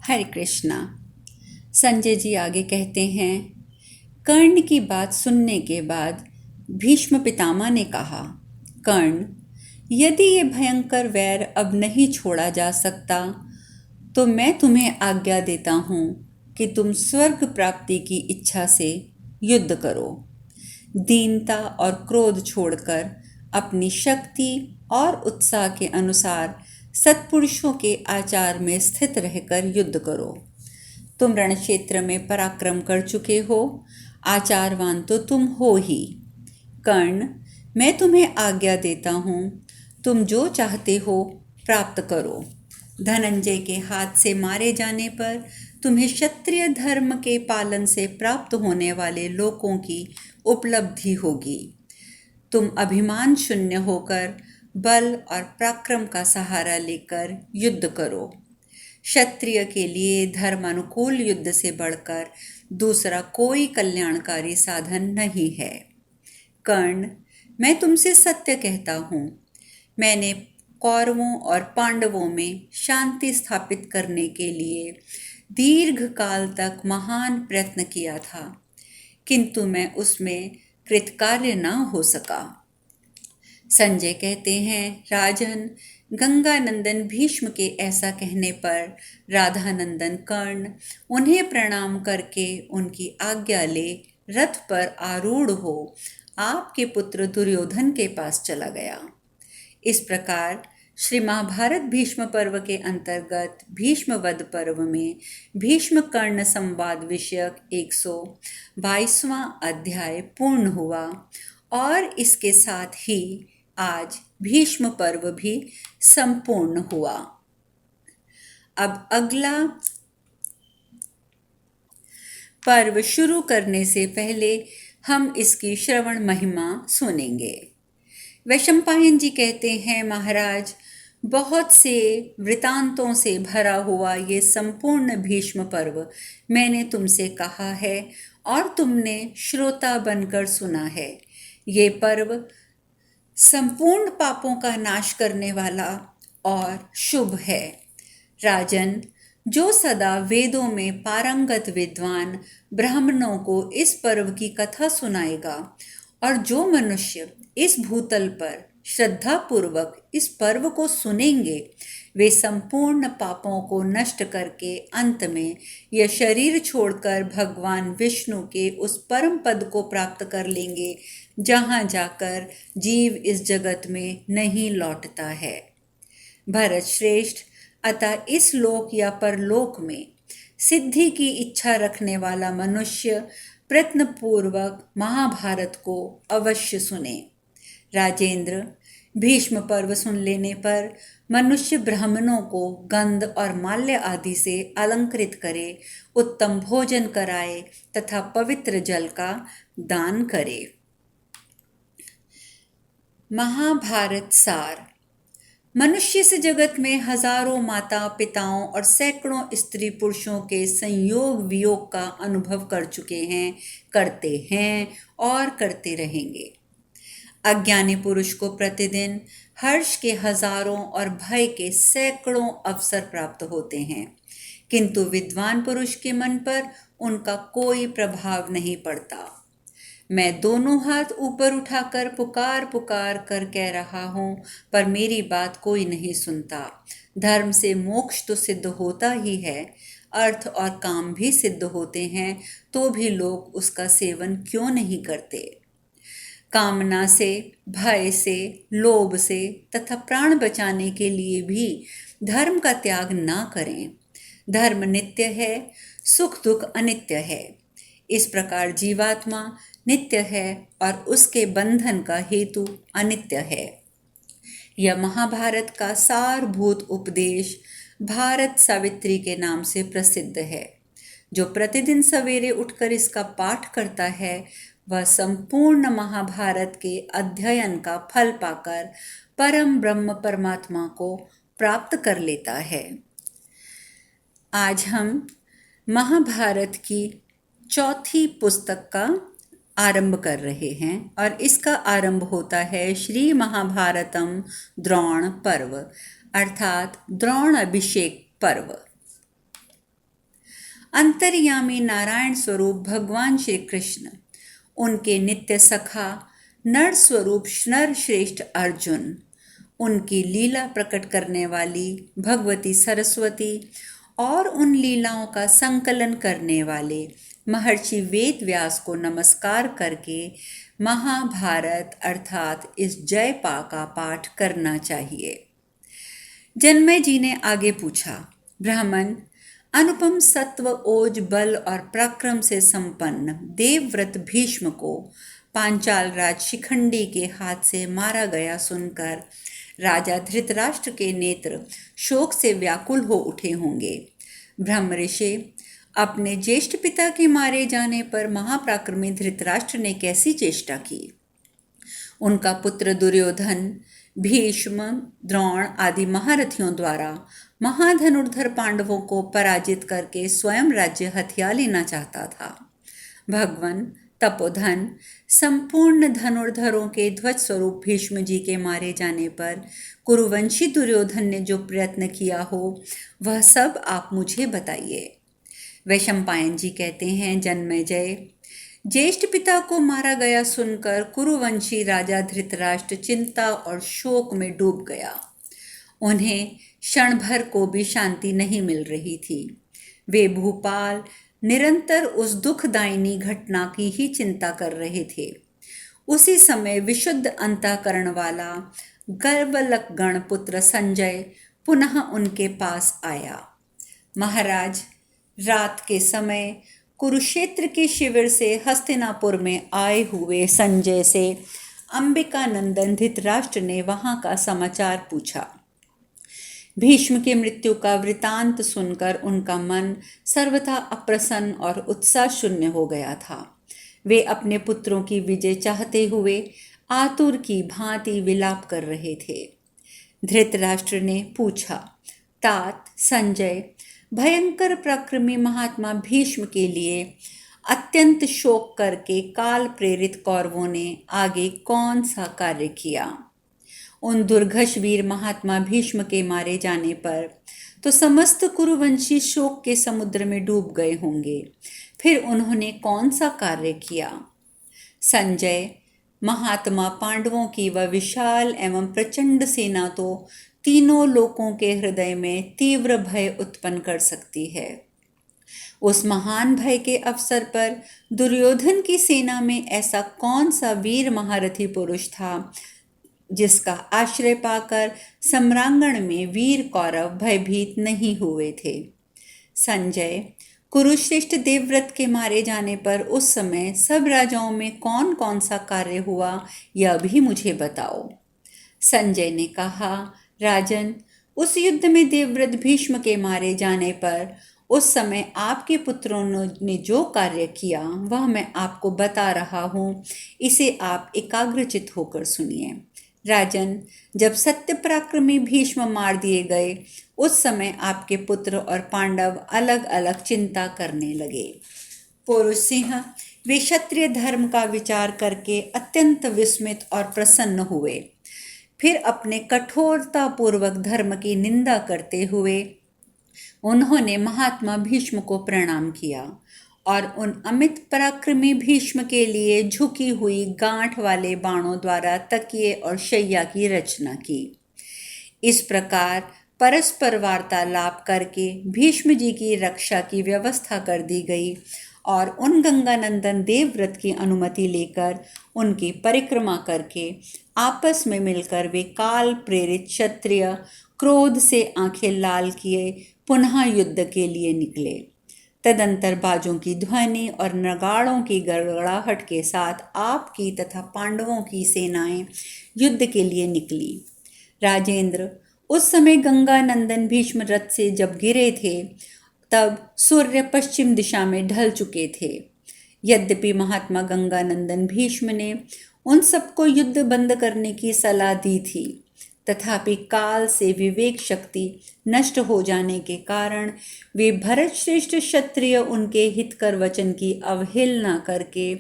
हरे कृष्णा। संजय जी आगे कहते हैं, कर्ण की बात सुनने के बाद भीष्म पितामह ने कहा, कर्ण, यदि ये भयंकर वैर अब नहीं छोड़ा जा सकता तो मैं तुम्हें आज्ञा देता हूँ कि तुम स्वर्ग प्राप्ति की इच्छा से युद्ध करो। दीनता और क्रोध छोड़कर अपनी शक्ति और उत्साह के अनुसार सत्पुरुषों के आचार में स्थित रहकर युद्ध करो। तुम रणक्षेत्र में पराक्रम कर चुके हो, आचारवान तो तुम हो ही। कर्ण, मैं तुम्हें आज्ञा देता हूँ, तुम जो चाहते हो प्राप्त करो। धनंजय के हाथ से मारे जाने पर तुम्हें क्षत्रिय धर्म के पालन से प्राप्त होने वाले लोकों की उपलब्धि होगी। तुम अभिमान शून्य होकर बल और पराक्रम का सहारा लेकर युद्ध करो। क्षत्रिय के लिए धर्मानुकूल युद्ध से बढ़कर दूसरा कोई कल्याणकारी साधन नहीं है। कर्ण, मैं तुमसे सत्य कहता हूँ, मैंने कौरवों और पांडवों में शांति स्थापित करने के लिए दीर्घ काल तक महान प्रयत्न किया था, किंतु मैं उसमें कृतकार्य न हो सका। संजय कहते हैं, राजन, गंगानंदन भीष्म के ऐसा कहने पर राधानंदन कर्ण उन्हें प्रणाम करके उनकी आज्ञा ले रथ पर आरूढ़ हो आपके पुत्र दुर्योधन के पास चला गया। इस प्रकार श्री महाभारत भीष्म पर्व के अंतर्गत भीष्म वध पर्व में भीष्म कर्ण संवाद विषयक 122वां अध्याय पूर्ण हुआ और इसके साथ ही आज भीष्म पर्व भी संपूर्ण हुआ। अब अगला पर्व शुरू करने से पहले हम इसकी श्रवण महिमा सुनेंगे। वैशंपायन जी कहते हैं, महाराज, बहुत से वृतांतों से भरा हुआ ये संपूर्ण भीष्म पर्व मैंने तुमसे कहा है और तुमने श्रोता बनकर सुना है। ये पर्व संपूर्ण पापों का नाश करने वाला और शुभ है। राजन, जो सदा वेदों में पारंगत विद्वान ब्राह्मणों को इस पर्व की कथा सुनाएगा और जो मनुष्य इस भूतल पर श्रद्धापूर्वक इस पर्व को सुनेंगे, वे संपूर्ण पापों को नष्ट करके अंत में यह शरीर छोड़कर भगवान विष्णु के उस परम पद को प्राप्त कर लेंगे जहाँ जाकर जीव इस जगत में नहीं लौटता है। भरत श्रेष्ठ, अतः इस लोक या परलोक में सिद्धि की इच्छा रखने वाला मनुष्य प्रयत्नपूर्वक महाभारत को अवश्य सुने। राजेंद्र, भीष्म पर्व सुन लेने पर मनुष्य ब्राह्मणों को गंध और माल्य आदि से अलंकृत करे, उत्तम भोजन कराए तथा पवित्र जल का दान करे। महाभारत सार। मनुष्य इस जगत में हजारों माता पिताओं और सैकड़ों स्त्री पुरुषों के संयोग वियोग का अनुभव कर चुके हैं, करते हैं और करते रहेंगे। अज्ञानी पुरुष को प्रतिदिन हर्ष के हजारों और भय के सैकड़ों अवसर प्राप्त होते हैं, किंतु विद्वान पुरुष के मन पर उनका कोई प्रभाव नहीं पड़ता। मैं दोनों हाथ ऊपर उठाकर पुकार पुकार कर कह रहा हूँ, पर मेरी बात कोई नहीं सुनता। धर्म से मोक्ष तो सिद्ध होता ही है, अर्थ और काम भी सिद्ध होते हैं, तो भी लोग उसका सेवन क्यों नहीं करते। कामना से, भय से, लोभ से तथा प्राण बचाने के लिए भी धर्म का त्याग ना करें। धर्म नित्य है, सुख दुख अनित्य है। इस प्रकार जीवात्मा नित्य है और उसके बंधन का हेतु अनित्य है। यह महाभारत का सारभूत उपदेश भारत सावित्री के नाम से प्रसिद्ध है। जो प्रतिदिन सवेरे उठकर इसका पाठ करता है, वह संपूर्ण महाभारत के अध्ययन का फल पाकर परम ब्रह्म परमात्मा को प्राप्त कर लेता है। आज हम महाभारत की चौथी पुस्तक का आरंभ कर रहे हैं और इसका आरंभ होता है श्री महाभारतम द्रोण पर्व अर्थात द्रोण अभिषेक पर्व। अंतर्यामी नारायण स्वरूप भगवान श्री कृष्ण, उनके नित्य सखा नर स्वरूप नर श्रेष्ठ अर्जुन, उनकी लीला प्रकट करने वाली भगवती सरस्वती और उन लीलाओं का संकलन करने वाले महर्षि वेद व्यास को नमस्कार करके महाभारत अर्थात इस जय का पाठ करना चाहिए। जन्मय जी ने आगे पूछा, ब्राह्मण, अनुपम सत्व ओज बल और पराक्रम से संपन्न देवव्रत भीष्म को पांचाल राज शिखंडी के हाथ से मारा गया सुनकर राजा धृतराष्ट्र के नेत्र शोक से व्याकुल हो उठे होंगे। ब्रह्म ऋषि, अपने ज्येष्ठ पिता के मारे जाने पर महापराक्रमी धृतराष्ट्र ने कैसी चेष्टा की? उनका पुत्र दुर्योधन भीष्म, द्रोण आदि महारथियों द्वारा महाधनुर्धर पांडवों को पराजित करके स्वयं राज्य हथिया लेना चाहता था। भगवान तपोधन संपूर्ण धनुर्धरों के ध्वज स्वरूप भीष्म जी के मारे जाने पर कुरुवंशी दुर्योधन ने जो प्रयत्न किया हो वह सब आप मुझे बताइए। वैशंपायन जी कहते हैं, जन्मेजय, ज्येष्ठ पिता को मारा गया सुनकर कुरुवंशी राजा धृतराष्ट्र चिंता और शोक में डूब गया। उन्हें क्षण भर को भी शांति नहीं मिल रही थी। वे भूपाल निरंतर उस दुखदायिनी घटना की ही चिंता कर रहे थे। उसी समय विशुद्ध अंतःकरण वाला गर्वलक गण पुत्र संजय पुनः उनके पास आया। महाराज, रात के समय कुरुक्षेत्र के शिविर से हस्तिनापुर में आए हुए संजय से अंबिका नंदन धृतराष्ट्र ने वहां का समाचार पूछा। भीष्म की मृत्यु का वृतांत सुनकर उनका मन सर्वथा अप्रसन्न और उत्साह शून्य हो गया था। वे अपने पुत्रों की विजय चाहते हुए आतुर की भांति विलाप कर रहे थे। धृतराष्ट्र ने पूछा, तात संजय, भयंकर पराक्रमी महात्मा भीष्म के लिए अत्यंत शोक करके काल प्रेरित कौरवों ने आगे कौन सा कार्य किया? उन दुर्घष वीर महात्मा भीष्म के मारे जाने पर तो समस्त कुरुवंशी शोक के समुद्र में डूब गए होंगे। फिर उन्होंने कौन सा कार्य किया? संजय, महात्मा पांडवों की वह विशाल एवं प्रचंड सेना तो तीनों लोकों के हृदय में तीव्र भय उत्पन्न कर सकती है। उस महान भय के अवसर पर दुर्योधन की सेना में ऐसा कौन सा वीर महारथी पुरुष था जिसका आश्रय पाकर सम्रांगण में वीर कौरव भयभीत नहीं हुए थे? संजय, कुरुश्रेष्ठ देवव्रत के मारे जाने पर उस समय सब राजाओं में कौन कौन सा कार्य हुआ यह भी मुझे बताओ। संजय ने कहा, राजन, उस युद्ध में देवव्रत भीष्म के मारे जाने पर उस समय आपके पुत्रों ने जो कार्य किया वह मैं आपको बता रहा हूँ, इसे आप एकाग्रचित होकर सुनिए। राजन, जब सत्य पराक्रमी भीष्म मार दिए गए उस समय आपके पुत्र और पांडव अलग अलग चिंता करने लगे। पुरुष सिंह वे क्षत्रिय धर्म का विचार करके अत्यंत विस्मित और प्रसन्न हुए। फिर अपने कठोरता पूर्वक धर्म की निंदा करते हुए उन्होंने महात्मा भीष्म को प्रणाम किया और उन अमित पराक्रमी भीष्म के लिए झुकी हुई गांठ वाले बाणों द्वारा तकिए और शैया की रचना की। इस प्रकार परस्पर वार्तालाप करके भीष्म जी की रक्षा की व्यवस्था कर दी गई और उन गंगानंदन देवव्रत की अनुमति लेकर उनकी परिक्रमा करके आपस में मिलकर वे काल प्रेरित क्षत्रिय क्रोध से आंखें लाल किए पुनः युद्ध के लिए निकले। तदंतर बाजों की ध्वनि और नगाड़ों की गड़गड़ाहट के साथ आपकी तथा पांडवों की सेनाएं युद्ध के लिए निकली। राजेंद्र, उस समय गंगानंदन भीष्म रथ से जब गिरे थे तब सूर्य पश्चिम दिशा में ढल चुके थे। यद्यपि महात्मा गंगानंदन भीष्म ने उन सबको युद्ध बंद करने की सलाह दी थी, तथापि काल से विवेक शक्ति नष्ट हो जाने के कारण वे भरत श्रेष्ठ क्षत्रिय उनके हितकर वचन की अवहेलना करके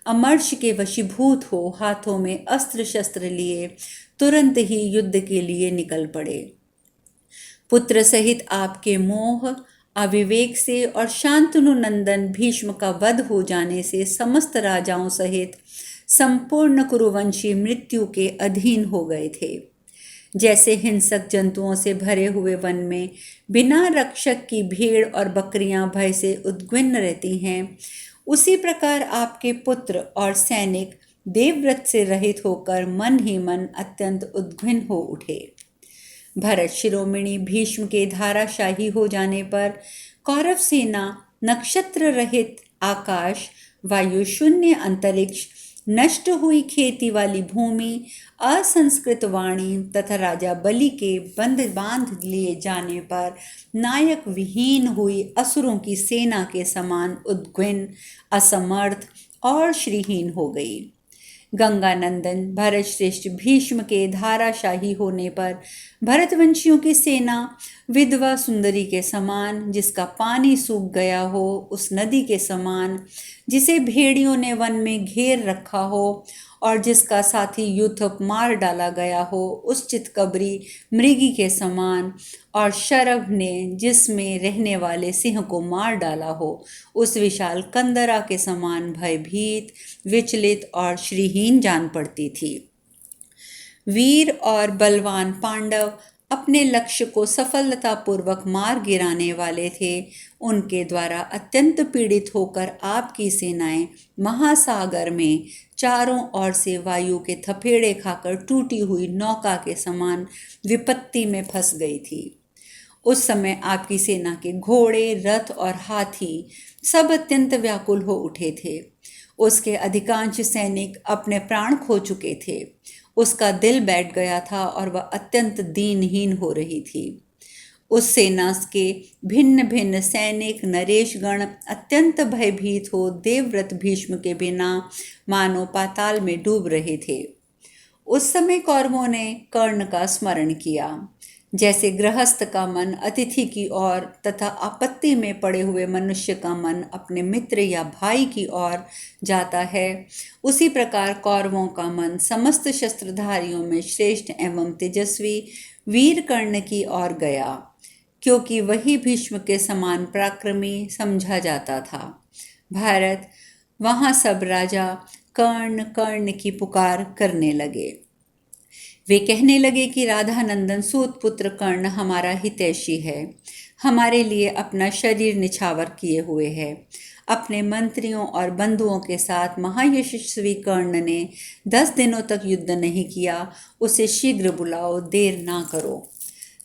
अमर्ष के वशीभूत हो हाथों में अस्त्र शस्त्र लिए तुरंत ही युद्ध के लिए निकल पड़े। पुत्र सहित आपके मोह अविवेक से और शांतनु नंदन भीष्म का वध हो जाने से समस्त राजाओं सहित संपूर्ण कुरुवंशी मृत्यु के अधीन हो गए थे। जैसे हिंसक जंतुओं से भरे हुए वन में बिना रक्षक की भेड़ और बकरियां भय से उद्विग्न रहती हैं, उसी प्रकार आपके पुत्र और सैनिक देवव्रत से रहित होकर मन ही मन अत्यंत उद्विग्न हो उठे। भरत शिरोमणि भीष्म के धाराशाही हो जाने पर कौरव सेना नक्षत्र रहित आकाश, वायु शून्य अंतरिक्ष, नष्ट हुई खेती वाली भूमि, असंस्कृत वाणी तथा राजा बलि के बांध लिए जाने पर नायक विहीन हुई असुरों की सेना के समान उद्विग्न, असमर्थ और श्रीहीन हो गई। गंगानंदन भरत श्रेष्ठ भीष्म के धाराशाही होने पर भरतवंशियों की सेना विधवा सुंदरी के समान, जिसका पानी सूख गया हो, उस नदी के समान जिसे भेड़ियों ने वन में घेर रखा हो और जिसका साथी यूथप मार डाला गया हो, उस चितकबरी मृगी के समान, और शरभ ने जिसमें रहने वाले सिंह को मार डाला हो, उस विशाल कंदरा के समान भयभीत, विचलित और श्रीहीन जान पड़ती थी। वीर और बलवान पांडव अपने लक्ष्य को सफलतापूर्वक मार गिराने वाले थे। उनके द्वारा अत्यंत पीड़ित होकर आपकी सेनाएं महासागर में चारों ओर से वायु के थपेड़े खाकर टूटी हुई नौका के समान विपत्ति में फंस गई थी। उस समय आपकी सेना के घोड़े, रथ और हाथी सब अत्यंत व्याकुल हो उठे थे। उसके अधिकांश सैनिक अपने प्राण खो चुके थे। उसका दिल बैठ गया था और वह अत्यंत दीनहीन हो रही थी। उस सेना के भिन्न भिन्न सैनिक नरेशगण अत्यंत भयभीत हो देवव्रत भीष्म के बिना मानो पाताल में डूब रहे थे। उस समय कौरवों ने कर्ण का स्मरण किया। जैसे गृहस्थ का मन अतिथि की ओर तथा आपत्ति में पड़े हुए मनुष्य का मन अपने मित्र या भाई की ओर जाता है, उसी प्रकार कौरवों का मन समस्त शस्त्रधारियों में श्रेष्ठ एवं तेजस्वी वीर कर्ण की ओर गया, क्योंकि वही भीष्म के समान पराक्रमी समझा जाता था। भारत वहाँ सब राजा कर्ण कर्ण की पुकार करने लगे। वे कहने लगे कि राधानंदन सूत पुत्र कर्ण हमारा हितैषी है, हमारे लिए अपना शरीर निछावर किए हुए है। अपने मंत्रियों और बंधुओं के साथ महायशस्वी कर्ण ने 10 दिनों तक युद्ध नहीं किया। उसे शीघ्र बुलाओ, देर ना करो।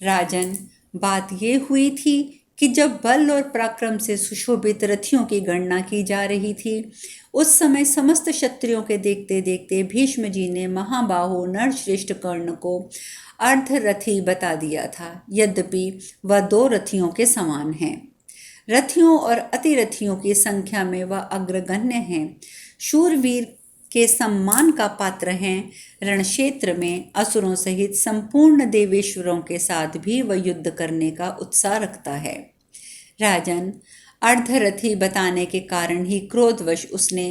राजन, बात ये हुई थी कि जब बल और पराक्रम से सुशोभित रथियों की गणना की जा रही थी, उस समय समस्त क्षत्रियों के देखते देखते भीष्म जी ने महाबाहो नरश्रेष्ठ कर्ण को अर्धरथी बता दिया था, यद्यपि वह 2 रथियों के समान हैं। रथियों और अतिरथियों की संख्या में वह अग्रगण्य हैं, शूरवीर के सम्मान का पात्र हैं। रणक्षेत्र में असुरों सहित संपूर्ण देवेश्वरों के साथ भी वह युद्ध करने का उत्साह रखता है। राजन, अर्धरथी बताने के कारण ही क्रोधवश उसने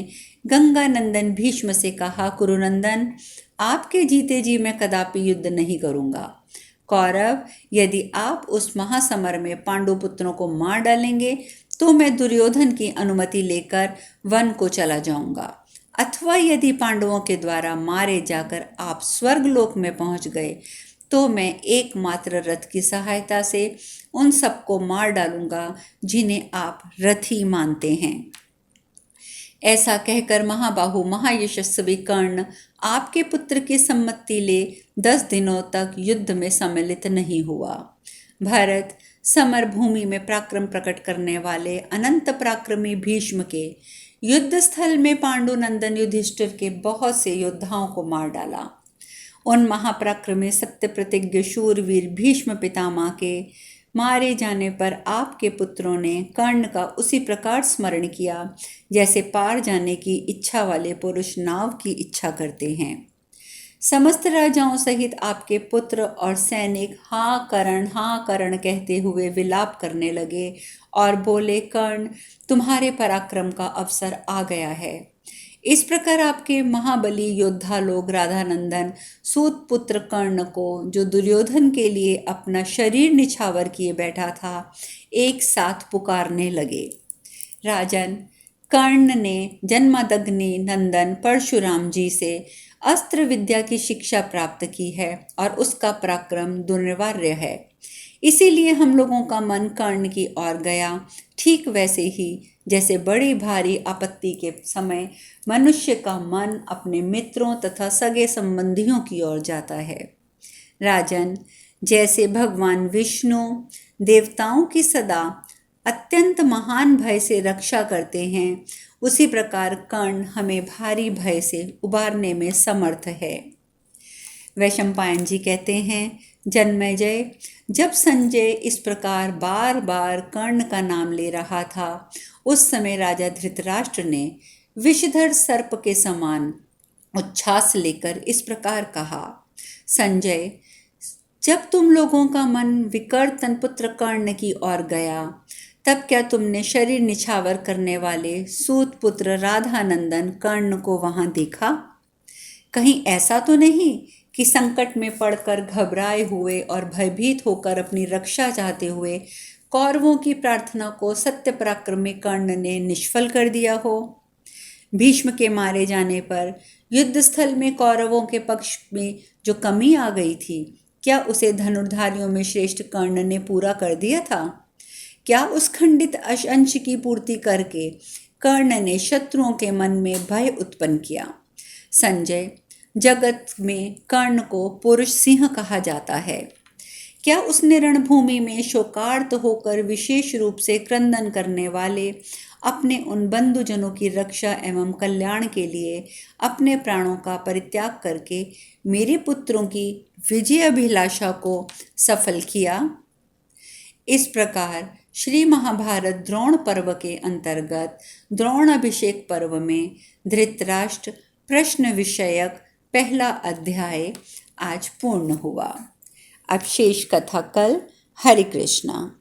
गंगानंदन भीष्म से कहा, कुरुनंदन, आपके जीते जी मैं कदापि युद्ध नहीं करूंगा। कौरव, यदि आप उस महासमर में पांडुपुत्रों को मार डालेंगे तो मैं दुर्योधन की अनुमति लेकर वन को चला जाऊंगा, अथवा यदि पांडवों के द्वारा मारे जाकर आप स्वर्गलोक में पहुंच गए तो मैं एकमात्र रथ की सहायता से उन सबको मार डालूंगा जिन्हें आप रथी मानते हैं। ऐसा कहकर महाबाहु महायशस्वी कर्ण आपके पुत्र की सम्मति ले 10 दिनों तक युद्ध में सम्मिलित नहीं हुआ। भारत समर भूमि में पराक्रम प्रकट करने वाले अनंत पराक्रमी भीष्म के युद्ध स्थल में पांडुनंदन युधिष्ठिर के बहुत से योद्धाओं को मार डाला। उन महापराक्रमी सत्य प्रतिज्ञ शूरवीर भीष्म पितामह के मारे जाने पर आपके पुत्रों ने कर्ण का उसी प्रकार स्मरण किया जैसे पार जाने की इच्छा वाले पुरुष नाव की इच्छा करते हैं। समस्त राजाओं सहित आपके पुत्र और सैनिक हाँ कर्ण कहते हुए विलाप करने लगे और बोले, कर्ण, तुम्हारे पराक्रम का अवसर आ गया है। इस प्रकार आपके महाबली योद्धा लोग राधानंदन सूत पुत्र कर्ण को, जो दुर्योधन के लिए अपना शरीर निछावर किए बैठा था, एक साथ पुकारने लगे। राजन, कर्ण ने जन्मदग्नि नंदन परशुराम जी से अस्त्र विद्या की शिक्षा प्राप्त की है और उसका पराक्रम दुर्निवार्य है। इसीलिए हम लोगों का मन कर्ण की ओर गया, ठीक वैसे ही जैसे बड़ी भारी आपत्ति के समय मनुष्य का मन अपने मित्रों तथा सगे संबंधियों की ओर जाता है। राजन, जैसे भगवान विष्णु देवताओं की सदा अत्यंत महान भय से रक्षा करते हैं, उसी प्रकार कर्ण हमें भारी भय से उबारने में समर्थ है। वैशंपायन जी कहते हैं, जन्मेजय, जब संजय इस प्रकार बार बार कर्ण का नाम ले रहा था, उस समय राजा धृतराष्ट्र ने विषधर सर्प के समान उच्छ्वास लेकर इस प्रकार कहा, संजय, जब तुम लोगों का मन विकर्ण तनपुत्र कर्ण की ओर गया, तब क्या तुमने शरीर निछावर करने वाले सूत पुत्र राधानंदन कर्ण को वहां देखा? कहीं ऐसा तो नहीं कि संकट में पड़कर घबराए हुए और भयभीत होकर अपनी रक्षा चाहते हुए कौरवों की प्रार्थना को सत्य पराक्रमी कर्ण ने निष्फल कर दिया हो? भीष्म के मारे जाने पर युद्ध स्थल में कौरवों के पक्ष में जो कमी आ गई थी, क्या उसे धनुर्धारियों में श्रेष्ठ कर्ण ने पूरा कर दिया था? क्या उस खंडित अंश की पूर्ति करके कर्ण ने शत्रुओं के मन में भय उत्पन्न किया? संजय, जगत में कर्ण को पुरुष सिंह कहा जाता है। क्या उसने रणभूमि में शोकार्त होकर विशेष रूप से क्रंदन करने वाले अपने उन बंधुजनों की रक्षा एवं कल्याण के लिए अपने प्राणों का परित्याग करके मेरे पुत्रों की विजय अभिलाषा को सफल किया? इस प्रकार श्री महाभारत द्रोण पर्व के अंतर्गत द्रोण अभिषेक पर्व में धृतराष्ट्र प्रश्न विषयक पहला अध्याय आज पूर्ण हुआ। अब शेष कथा कल। हरे कृष्णा।